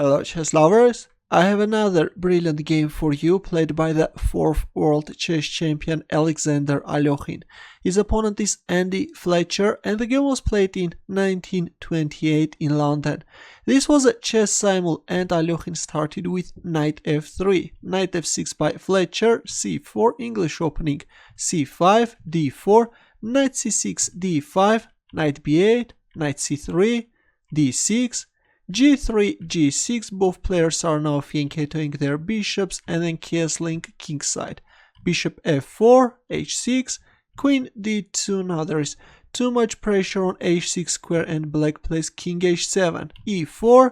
Hello chess lovers, I have another brilliant game for you played by the 4th world chess champion Alexander Alekhine. His opponent is Andy Fletcher and the game was played in 1928 in London. This was a chess simul and Alekhine started with knight f3, knight f6 by Fletcher, c4, English opening, c5, d4, knight c6, d5, knight b8, knight c3, d6, G3, G6, both players are now fianchettoing their bishops and then castling kingside. Bishop F4, H6, Queen D2, now there is too much pressure on H6 square and black plays King H7, E4,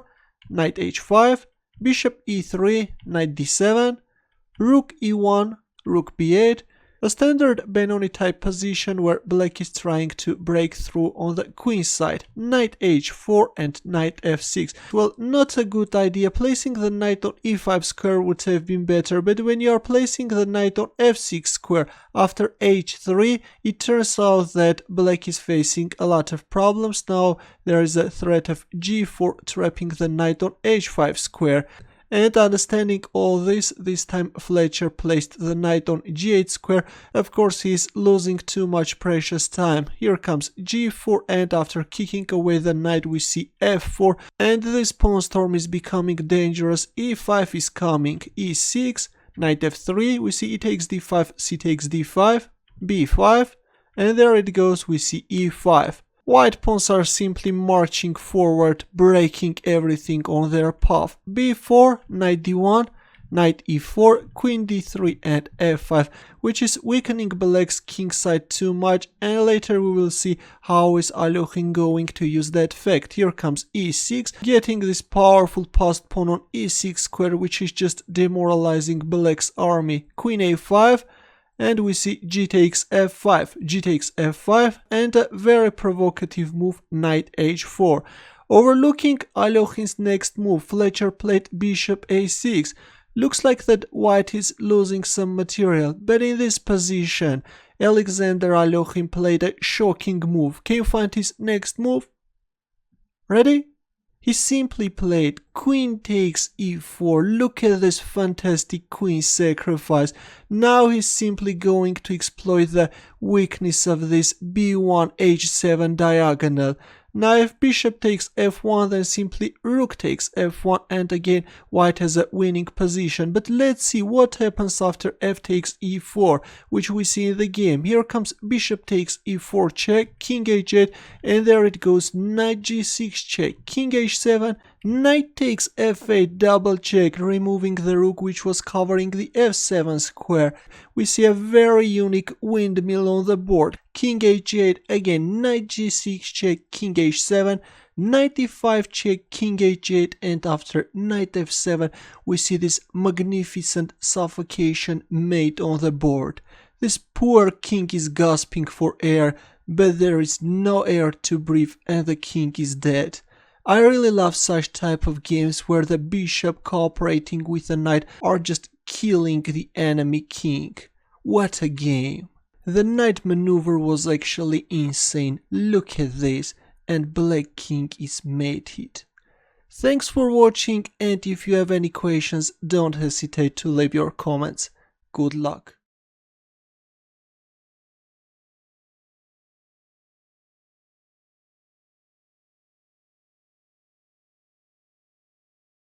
Knight H5, Bishop E3, Knight D7, Rook E1, Rook B8, a standard Benoni type position where black is trying to break through on the queen side, knight h4 and knight f6. Well, not a good idea. Placing the knight on e5 square would have been better, but when you are placing the knight on f6 square after h3, it turns out that black is facing a lot of problems. Now there is a threat of g4 trapping the knight on h5 square. And understanding all this time Fletcher placed the knight on g8 square. Of course, he's losing too much precious time. Here comes g4 and after kicking away the knight we see f4 and this pawn storm is becoming dangerous. e5 is coming, e6, knight f3, we see e takes d5, c takes d5, b5 and there it goes, we see e5. White pawns are simply marching forward, breaking everything on their path. b4, knight d1, knight e4, queen d3 and f5, which is weakening black's kingside too much, and later we will see how is Alekhine going to use that fact. Here comes e6, getting this powerful passed pawn on e6 square, which is just demoralizing black's army. Queen a5, and we see g takes f5, g takes f5, and a very provocative move, knight h4. Overlooking Alekhine's next move, Fletcher played bishop a6. Looks like that white is losing some material, but in this position, Alexander Alekhine played a shocking move. Can you find his next move? Ready? He simply played queen takes e4. Look at this fantastic queen sacrifice. Now he's simply going to exploit the weakness of this b1 h7 diagonal. Now if bishop takes f1, then simply rook takes f1 and again white has a winning position. But let's see what happens after f takes e4, which we see in the game. Here comes bishop takes e4 check, king h8, and there it goes, knight g6 check, king h7, knight takes f8 double check, removing the rook which was covering the f7 square. We see a very unique windmill on the board. King h8, again knight g6 check, king h7, knight e5 check, king h8, and after knight f7 we see this magnificent suffocation made on the board. This poor king is gasping for air, but there is no air to breathe and the king is dead. I really love such type of games where the bishop cooperating with the knight are just killing the enemy king. What a game! The knight maneuver was actually insane. Look at this, and black king is mated. Thanks for watching, and if you have any questions, don't hesitate to leave your comments. Good luck.